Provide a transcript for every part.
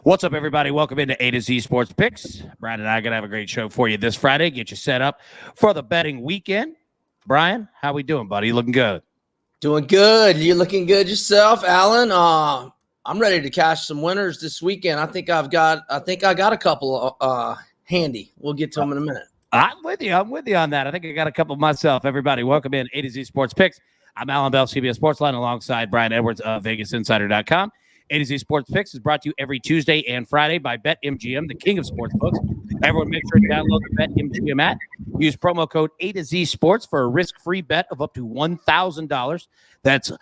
What's up, everybody? Welcome into A to Z Sports Picks. Brian and I are going to have a great show for you this Friday. Get you set up for the betting weekend. Brian, how we doing, buddy? You looking good? Doing good. You looking good yourself, Alan? I'm ready to cash some winners this weekend. I think I got a couple handy. We'll get to them in a minute. I'm with you on that. I think I got a couple myself. Everybody, welcome in A to Z Sports Picks. I'm Alan Bell, CBS Sportsline, alongside Brian Edwards of VegasInsider.com. A to Z Sports Picks is brought to you every Tuesday and Friday by BetMGM, the king of sportsbooks. Everyone make sure to download the BetMGM app. Use promo code A to Z Sports for a risk-free bet of up to $1,000. That's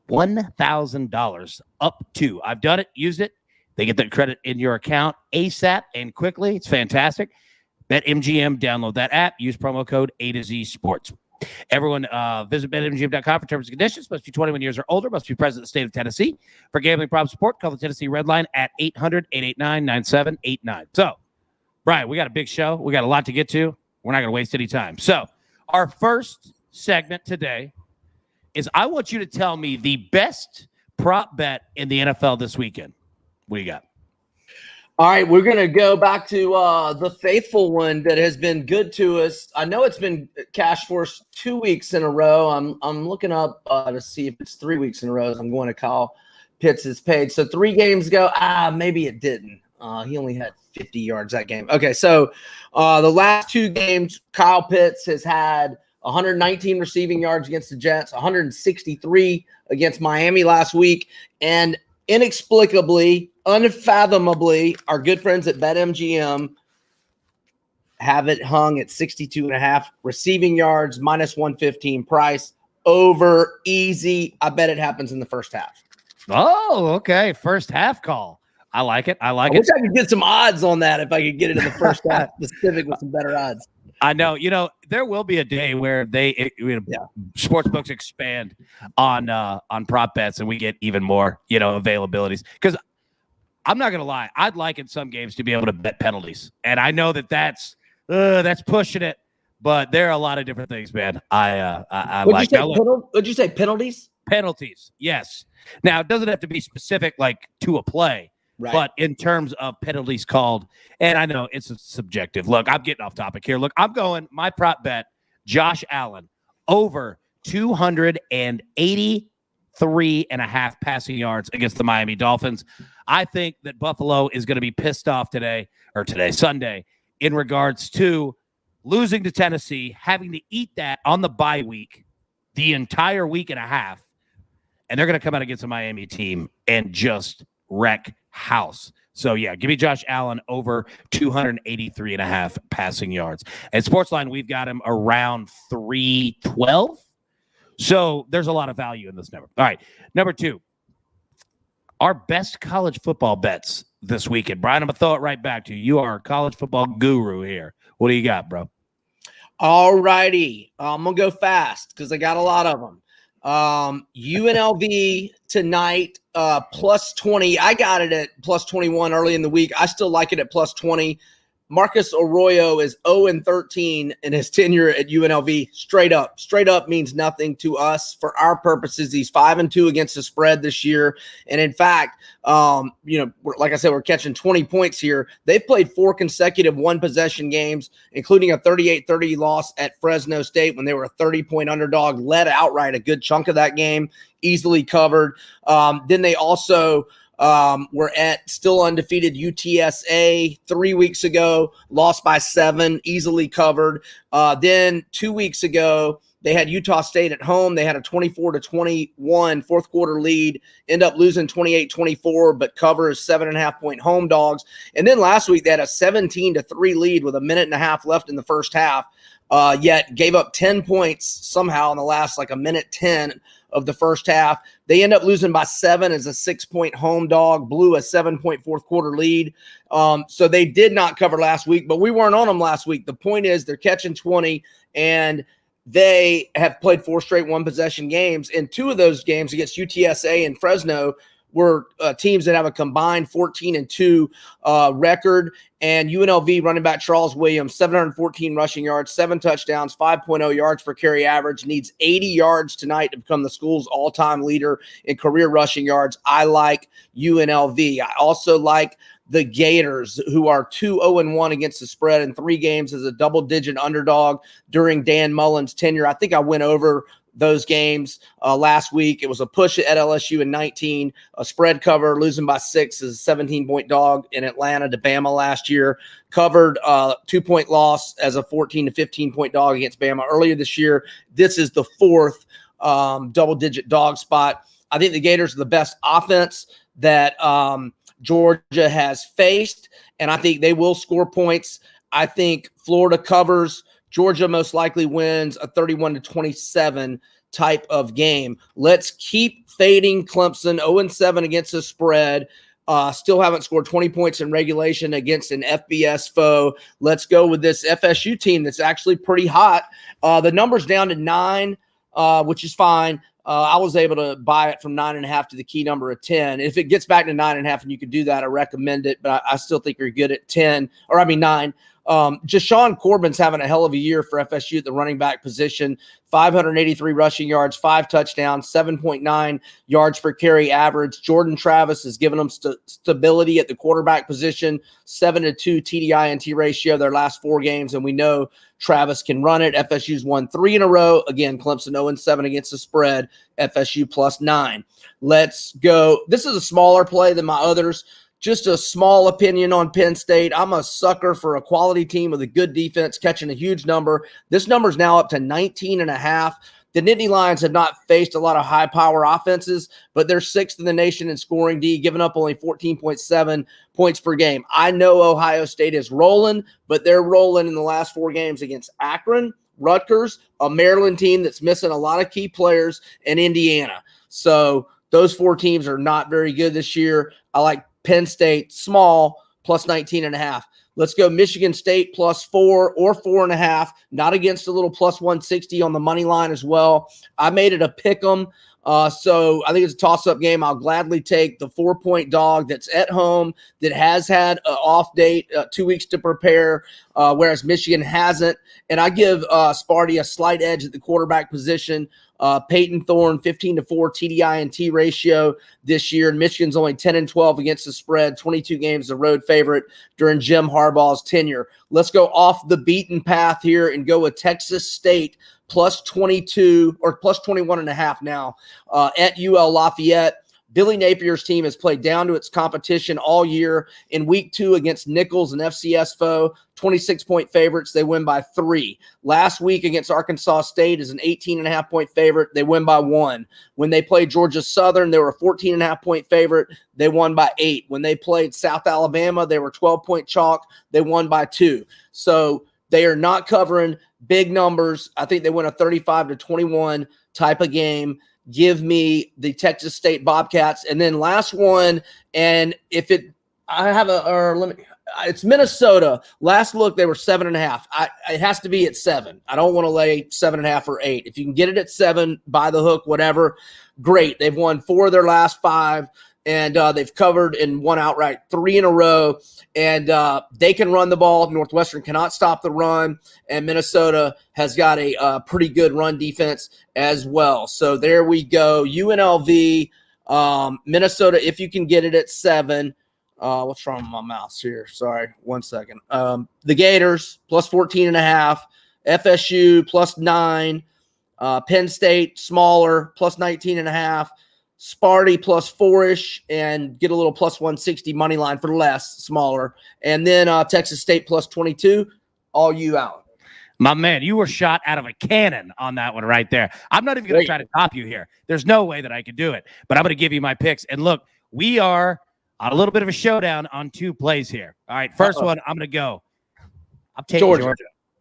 $1,000 up to. I've done it, used it. They get the credit in your account ASAP and quickly. It's fantastic. BetMGM, download that app. Use promo code A to Z Sports. Everyone, visit BetMGM.com for terms and conditions. Must be 21 years or older. Must be present in the state of Tennessee. For gambling problem support, call the Tennessee Red Line at 800-889-9789. So, Brian, we got a big show. We got a lot to get to. We're not going to waste any time. So, our first segment today is I want you to tell me the best prop bet in the NFL this weekend. What do you got? All right, we're going to go back to the faithful one that has been good to us. I know it's been cash for us 2 weeks in a row. I'm looking up to see if it's 3 weeks in a row. I'm going to call Pitts' page. So 3 games ago, maybe it didn't. He only had 50 yards that game. Okay, so the last 2 games, Kyle Pitts has had 119 receiving yards against the Jets, 163 against Miami last week, and inexplicably, unfathomably, our good friends at BetMGM have it hung at 62.5 receiving yards, minus 115 price, over easy. I bet it happens in the first half. Oh, okay. First half call. I like it. I wish I could get some odds on that if I could get it in the first half specific with some better odds. I know. There will be a day where sports books expand on prop bets and we get even more, availabilities. Because I'm not going to lie. I'd like in some games to be able to bet penalties. And I know that's pushing it, but there are a lot of different things, man. Would you say penalties? Penalties, yes. Now, it doesn't have to be specific like to a play. Right. But in terms of penalties called, and I know it's subjective. Look, I'm getting off topic here. Look, I'm going my prop bet, Josh Allen, over 283.5 passing yards against the Miami Dolphins. I think that Buffalo is going to be pissed off Sunday, in regards to losing to Tennessee, having to eat that on the bye week, the entire week and a half, and they're going to come out against a Miami team and just wreck house. So, yeah, give me Josh Allen over 283.5 passing yards. At Sportsline, we've got him around 312. So there's a lot of value in this number. All right, number 2, our best college football bets this weekend. Brian, I'm going to throw it right back to you. You are a college football guru here. What do you got, bro? All righty. I'm going to go fast because I got a lot of them. UNLV tonight, plus 20. I got it at plus 21 early in the week. I still like it at plus 20. Marcus Arroyo is 0-13 in his tenure at UNLV. Straight up means nothing to us. For our purposes, he's 5-2 against the spread this year. And in fact, like I said, we're catching 20 points here. They've played 4 consecutive one-possession games, including a 38-30 loss at Fresno State when they were a 30-point underdog, led outright a good chunk of that game, easily covered. Then they also were at still undefeated UTSA 3 weeks ago, lost by 7, easily covered. Then 2 weeks ago, they had Utah State at home. They had a 24-21 fourth quarter lead, end up losing 28-24, but covers 7.5-point home dogs. And then last week, they had a 17-3 lead with a minute and a half left in the first half, yet gave up 10 points somehow in the last a minute 10 of the first half. They end up losing by 7 as a 6-point home dog, blew a 7-point fourth quarter lead. So they did not cover last week, but we weren't on them last week. The point is they're catching 20, and they have played 4 straight one-possession games. And 2 of those games against UTSA and Fresno were teams that have a combined 14-2 record. And UNLV running back Charles Williams, 714 rushing yards, 7 touchdowns, 5.0 yards per carry average, needs 80 yards tonight to become the school's all-time leader in career rushing yards. I like UNLV. I also like the Gators, who are 2-0-1 against the spread in 3 games as a double-digit underdog during Dan Mullen's tenure. I think I went over those games last week. It was a push at LSU in 19, a spread cover, losing by 6 as a 17-point dog in Atlanta to Bama last year. Covered 2-point loss as a 14 to 15-point dog against Bama earlier this year. This is the 4th double-digit dog spot. I think the Gators are the best offense that Georgia has faced, and I think they will score points. I think Florida covers. Georgia most likely wins a 31-27 type of game. Let's keep fading Clemson, 0-7 against the spread. Still haven't scored 20 points in regulation against an FBS foe. Let's go with this FSU team that's actually pretty hot. The number's down to 9, which is fine. I was able to buy it from 9.5 to the key number of 10. If it gets back to 9.5 and you can do that, I recommend it. But I still think you're good at 9. Jashawn Corbin's having a hell of a year for FSU at the running back position. 583 rushing yards, 5 touchdowns, 7.9 yards per carry average. Jordan Travis has given them stability at the quarterback position. 7-2 TDI-NT ratio their last 4 games, and we know Travis can run it. FSU's won 3 in a row. Again, Clemson 0-7 against the spread. FSU +9. Let's go. This is a smaller play than my others. Just a small opinion on Penn State. I'm a sucker for a quality team with a good defense catching a huge number. This number is now up to 19.5. The Nittany Lions have not faced a lot of high-power offenses, but they're 6th in the nation in scoring D, giving up only 14.7 points per game. I know Ohio State is rolling, but they're rolling in the last 4 games against Akron, Rutgers, a Maryland team that's missing a lot of key players, and Indiana. So those 4 teams are not very good this year. I like Penn State, small, +19.5. Let's go Michigan State +4 or 4.5, not against a little +160 on the money line as well. I made it a pick 'em. So I think it's a toss-up game. I'll gladly take the 4-point dog that's at home, that has had an off date, 2 weeks to prepare, whereas Michigan hasn't. And I give Sparty a slight edge at the quarterback position. Peyton Thorne, 15-4 TDI-NT ratio this year. And Michigan's only 10-12 against the spread, 22 games the road favorite during Jim Harbaugh's tenure. Let's go off the beaten path here and go with Texas State +22 or +21.5 now at UL Lafayette. Billy Napier's team has played down to its competition all year. In week 2 against Nichols, an FCS foe, 26-point favorites. They win by 3. Last week against Arkansas State is an 18.5-point favorite. They win by 1. When they played Georgia Southern, they were a 14.5-point favorite. They won by 8. When they played South Alabama, they were 12-point chalk. They won by 2. So they are not covering big numbers. I think they win a 35-21 type of game. Give me the Texas State Bobcats. And then last one, and if it, I have a, or let me, it's Minnesota. Last look, they were 7.5. It has to be at 7. I don't want to lay 7.5 or 8. If you can get it at 7, buy the hook, whatever, great. They've won 4 of their last 5. And they've covered and won outright 3 in a row. And they can run the ball. Northwestern cannot stop the run. And Minnesota has got a pretty good run defense as well. So there we go. UNLV, Minnesota, if you can get it at 7. What's wrong with my mouse here? Sorry, 1 second. The Gators, +14.5. FSU, +9. Penn State, smaller, +19.5. Sparty +4-ish, and get a little +160 money line for less, smaller. And then Texas State +22, all you out. My man, you were shot out of a cannon on that one right there. I'm not even going to try to top you here. There's no way that I could do it, but I'm going to give you my picks. And look, we are on a little bit of a showdown on 2 plays here. All right, first one, I'm going to go. I'm taking Georgia.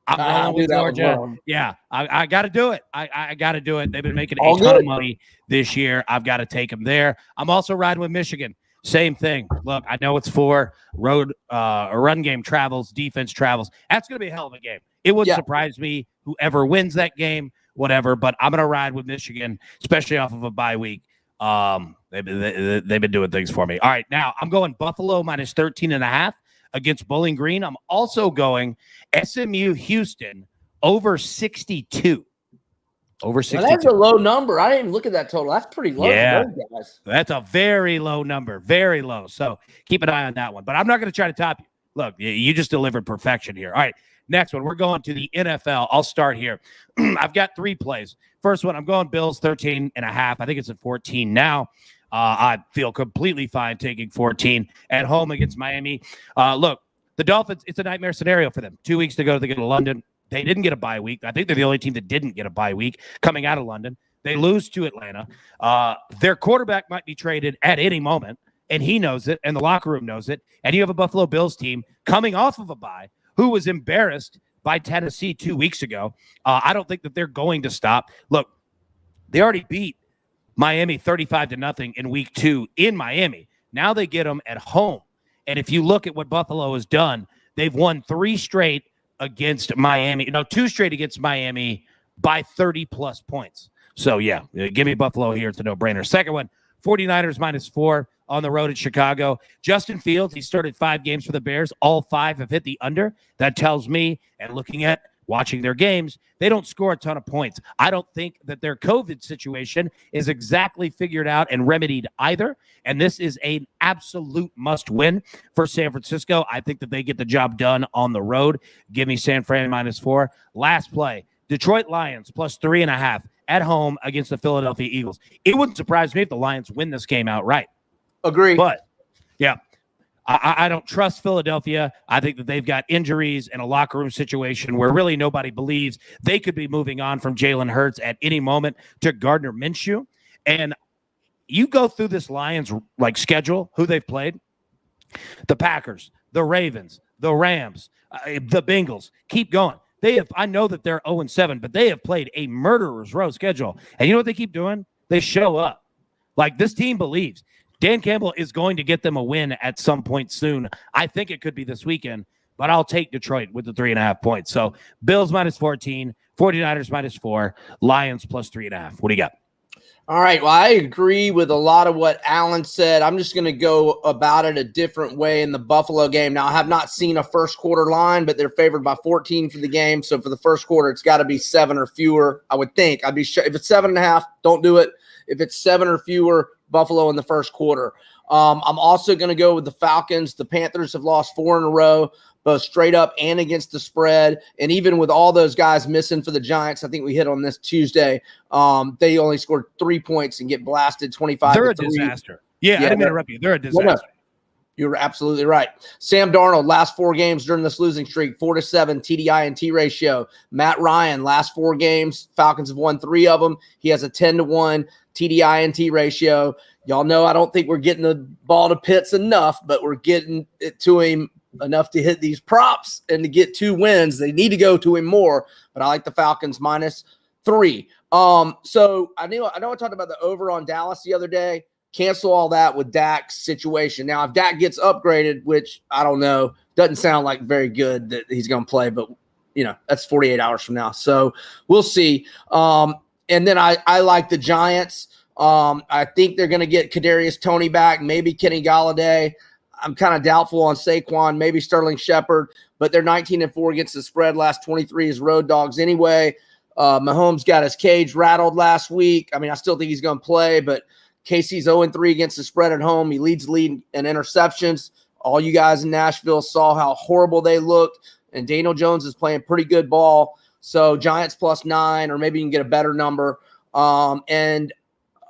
I'm rolling with Georgia. Yeah, I got to do it. I got to do it. They've been making a ton of money this year. I've got to take them there. I'm also riding with Michigan. Same thing. Look, I know it's for road or run game travels, defense travels. That's going to be a hell of a game. It wouldn't surprise me whoever wins that game, whatever, but I'm going to ride with Michigan, especially off of a bye week. They've been doing things for me. All right, now I'm going Buffalo minus 13.5 against Bowling Green. I'm also going SMU Houston over 62. Over 62. Well, that's a low number. I didn't even look at that total. That's pretty low for those guys. That's a very low number. Very low. So keep an eye on that one. But I'm not going to try to top you. Look, you just delivered perfection here. All right, next one. We're going to the NFL. I'll start here. I've got 3 plays. First one, I'm going Bills 13.5. I think it's at 14 now. I feel completely fine taking 14 at home against Miami. Look, the Dolphins, it's a nightmare scenario for them. 2 weeks to go to get to London. They didn't get a bye week. I think they're the only team that didn't get a bye week coming out of London. They lose to Atlanta. Their quarterback might be traded at any moment, and he knows it, and the locker room knows it. And you have a Buffalo Bills team coming off of a bye who was embarrassed by Tennessee 2 weeks ago. I don't think that they're going to stop. Look, they already beat Miami 35-0 in week 2 in Miami. Now they get them at home. And if you look at what Buffalo has done, they've won 3 straight against Miami. 2 straight against Miami by 30-plus points. So, yeah, give me Buffalo here. It's a no-brainer. Second one, 49ers minus 4 on the road at Chicago. Justin Fields, he started 5 games for the Bears. All 5 have hit the under. That tells me, and looking at watching their games, they don't score a ton of points. I don't think that their COVID situation is exactly figured out and remedied either. And this is an absolute must-win for San Francisco. I think that they get the job done on the road. Give me San Fran minus 4. Last play, Detroit Lions plus 3.5 at home against the Philadelphia Eagles. It wouldn't surprise me if the Lions win this game outright. Agree. But, yeah, I don't trust Philadelphia. I think that they've got injuries and a locker room situation where really nobody believes they could be moving on from Jalen Hurts at any moment to Gardner Minshew. And you go through this Lions schedule, who they've played, the Packers, the Ravens, the Rams, the Bengals, keep going. I know that they're 0-7, but they have played a murderer's row schedule. And you know what they keep doing? They show up. This team believes. Dan Campbell is going to get them a win at some point soon. I think it could be this weekend, but I'll take Detroit with the 3.5 points. So Bills minus 14, 49ers minus 4, Lions plus 3.5. What do you got? All right. Well, I agree with a lot of what Alan said. I'm just going to go about it a different way in the Buffalo game. Now, I have not seen a first quarter line, but they're favored by 14 for the game. So for the first quarter, it's got to be 7 or fewer. I would think. I'd be sure if it's 7.5, don't do it. If it's 7 or fewer, Buffalo in the first quarter. I'm also going to go with the Falcons. The Panthers have lost 4 in a row, both straight up and against the spread. And even with all those guys missing for the Giants, I think we hit on this Tuesday, they only scored 3 points and get blasted 25-3. They're a disaster. Yeah, I didn't interrupt you. They're a disaster. No. You're absolutely right. Sam Darnold, last 4 games during this losing streak, 4-7 TDI&T ratio. Matt Ryan, last 4 games, Falcons have won 3 of them. He has a 10-1 TDI&T ratio. Y'all know I don't think we're getting the ball to Pitts enough, but we're getting it to him enough to hit these props and to get 2 wins. They need to go to him more, but I like the Falcons minus 3. So I know I talked about the over on Dallas the other day. Cancel all that with Dak's situation. Now, if Dak gets upgraded, which I don't know, doesn't sound like very good that he's going to play, but, that's 48 hours from now. So we'll see. And then I like the Giants. I think they're going to get Kadarius Toney back, maybe Kenny Golladay. I'm kind of doubtful on Saquon, maybe Sterling Shepard, but they're 19-4 against the spread. Last 23 is road dogs anyway. Mahomes got his cage rattled last week. I mean, I still think he's going to play, but KC's 0-3 against the spread at home. He leads the league in interceptions. All you guys in Nashville saw how horrible they looked, and Daniel Jones is playing pretty good ball. So Giants plus 9, or maybe you can get a better number. And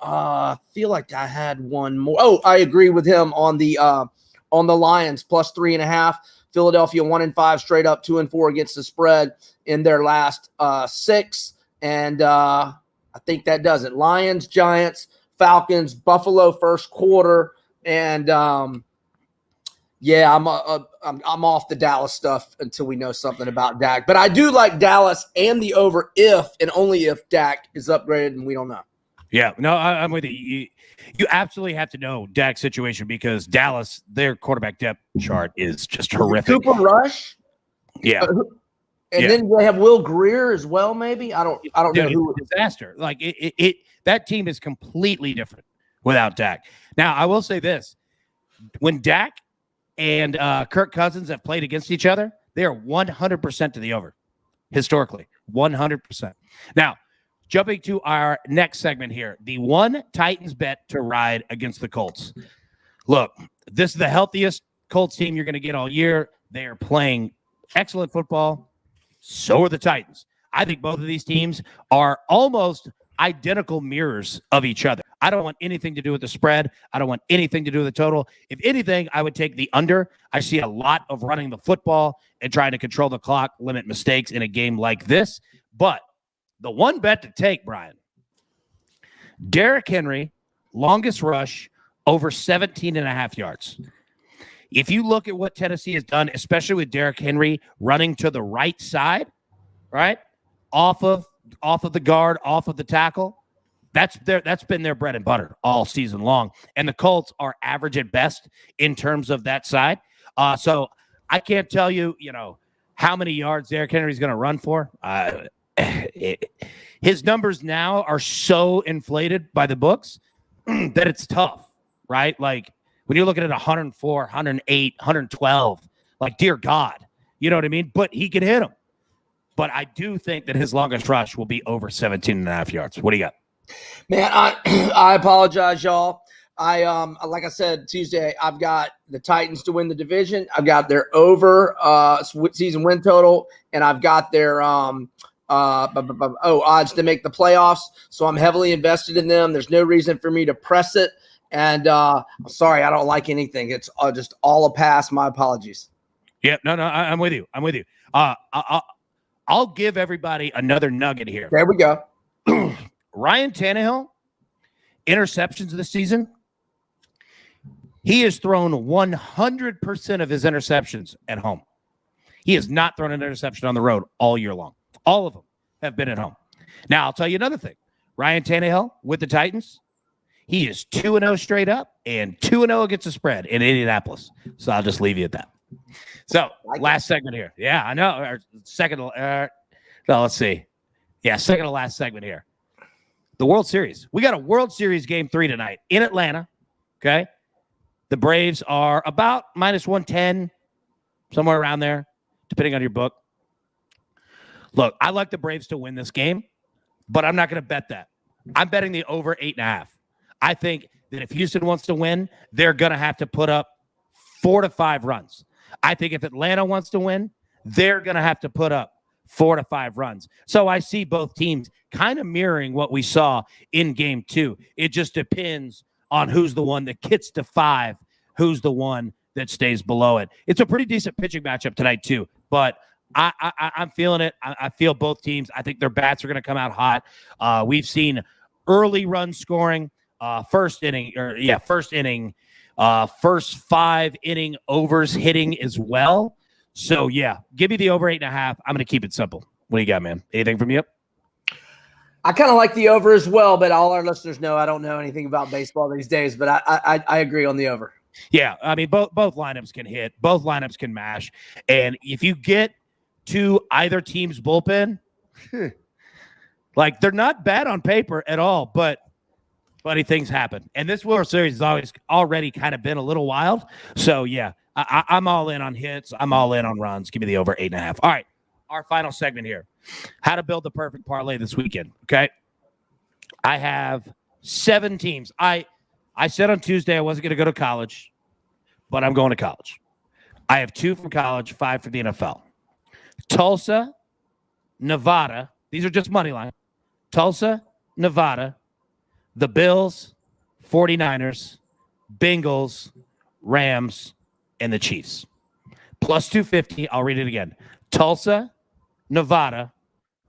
I feel like I had one more. Oh, I agree with him on the Lions plus 3.5. Philadelphia 1-5 straight up, 2-4 against the spread in their last 6. And I think that does it. Lions, Giants, Falcons, Buffalo first quarter, and I'm off the Dallas stuff until we know something about Dak. But I do like Dallas and the over if and only if Dak is upgraded, and we don't know. Yeah, no, I'm with you. You absolutely have to know Dak's situation because Dallas, their quarterback depth chart is just horrific. Cooper Rush, yeah. And then they have Will Greer as well. Maybe I don't know who. Disaster. Like it that team is completely different without Dak. Now, I will say this. When Dak and Kirk Cousins have played against each other, they are 100% to the over, historically, 100%. Now, jumping to our next segment here, the one Titans bet to ride against the Colts. Look, this is the healthiest Colts team you're going to get all year. They are playing excellent football. So are the Titans. I think both of these teams are almost identical mirrors of each other. I don't want anything to do with the spread. I don't want anything to do with the total. If anything, I would take the under. I see a lot of running the football and trying to control the clock, limit mistakes in a game like this. But the one bet to take, Brian, Derrick Henry, longest rush, over 17.5 yards. If you look at what Tennessee has done, especially with Derrick Henry running to the right side, right, off of the guard, off of the tackle, that's been their bread and butter all season long. And the Colts are average at best in terms of that side. So I can't tell you, how many yards Derrick Henry is going to run for. His numbers now are so inflated by the books that it's tough, right? Like, when you're looking at 104, 108, 112, like, dear God, you know what I mean? But he can hit him. But I do think that his longest rush will be over 17.5 yards. What do you got? Man, I apologize, y'all. Like I said, Tuesday, I've got the Titans to win the division. I've got their over season win total, and I've got their odds to make the playoffs. So I'm heavily invested in them. There's no reason for me to press it. And I'm sorry, I don't like anything. It's just all a pass. My apologies. Yeah, no, I'm with you. I'll give everybody another nugget here. There we go. Ryan Tannehill, interceptions this season. He has thrown 100% of his interceptions at home. He has not thrown an interception on the road all year long. All of them have been at home. Now, I'll tell you another thing. Ryan Tannehill with the Titans, he is 2-0 straight up and 2-0 against the spread in Indianapolis. So I'll just leave you at that. So last segment here. Yeah, I know. Let's see. Yeah, second to last segment here. The World Series. We got a World Series game 3 tonight in Atlanta. Okay. The Braves are about minus 110, somewhere around there, depending on your book. Look, I like the Braves to win this game, but I'm not going to bet that. I'm betting the over 8.5. I think that if Houston wants to win, they're going to have to put up 4 to 5 runs. I think if Atlanta wants to win, they're going to have to put up 4 to 5 runs. So I see both teams kind of mirroring what we saw in game 2. It just depends on who's the one that gets to 5, who's the one that stays below it. It's a pretty decent pitching matchup tonight too, but I'm feeling it. I feel both teams. I think their bats are going to come out hot. We've seen early run scoring, first 5 inning overs hitting as well. So, yeah, give me the over 8.5. I'm going to keep it simple. What do you got, man? Anything from you? I kind of like the over as well, but all our listeners know I don't know anything about baseball these days, but I agree on the over. Yeah, I mean, both lineups can hit. Both lineups can mash. And if you get to either team's bullpen, like, they're not bad on paper at all, but funny things happen. And this World Series has already kind of been a little wild. So, yeah, I'm all in on hits. I'm all in on runs. Give me the over 8.5. All right, our final segment here. How to build the perfect parlay this weekend, okay? I have 7 teams. I said on Tuesday I wasn't going to go to college, but I'm going to college. I have 2 from college, 5 for the NFL. Tulsa, Nevada. These are just money line. Tulsa, Nevada, the Bills, 49ers, Bengals, Rams, and the Chiefs. Plus 250. I'll read it again. Tulsa, Nevada,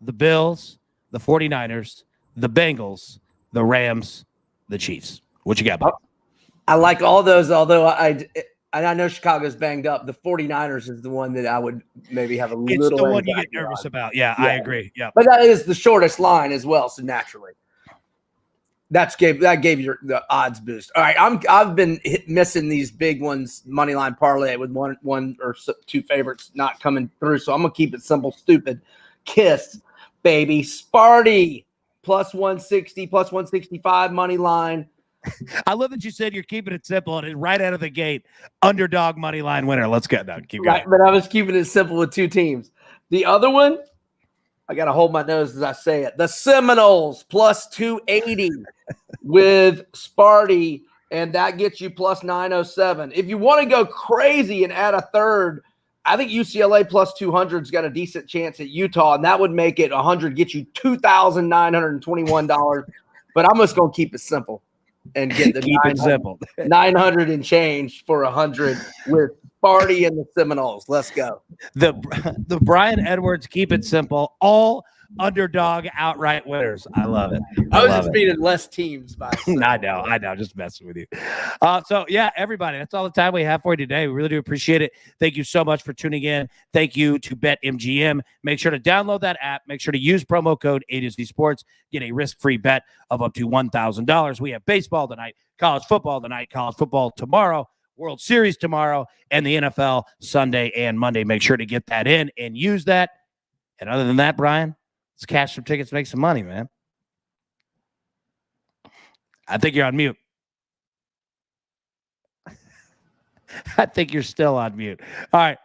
the Bills, the 49ers, the Bengals, the Rams, the Chiefs. What you got, Bob? I like all those, although I know Chicago's banged up. The 49ers is the one that I would maybe have a little. It's the one you get nervous about. Yeah, I agree. Yeah, but that is the shortest line as well, so naturally. That gave you the odds boost. All right, I've been missing these big ones, money line parlay with one or 2 favorites not coming through. So I'm gonna keep it simple, stupid. Kiss, baby, Sparty plus 160, plus 165 money line. I love that you said you're keeping it simple and right out of the gate, underdog money line winner. Let's go. No, keep going. Right, but I was keeping it simple with two teams. The other one, I got to hold my nose as I say it. The Seminoles plus 280 with Sparty, and that gets you plus 907. If you want to go crazy and add a third, I think UCLA plus 200's got a decent chance at Utah, and that would make it 100, get you $2,921. But I'm just going to keep it simple and get the 900 and change for 100 with Sparty and the Seminoles. Let's go. The Brian Edwards, keep it simple. All underdog outright winners. I love it. I was just meaning less teams. I know. Just messing with you. So, yeah, everybody, that's all the time we have for you today. We really do appreciate it. Thank you so much for tuning in. Thank you to BetMGM. Make sure to download that app. Make sure to use promo code A2Z Sports. Get a risk-free bet of up to $1,000. We have baseball tonight, college football tonight, college football tomorrow, World Series tomorrow, and the NFL Sunday and Monday. Make sure to get that in and use that. And other than that, Brian, let's cash some tickets, make some money, man. I think you're on mute. I think you're still on mute. All right.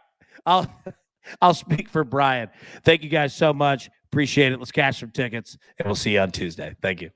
I'll speak for Brian. Thank you guys so much. Appreciate it. Let's cash some tickets, and we'll see you on Tuesday. Thank you.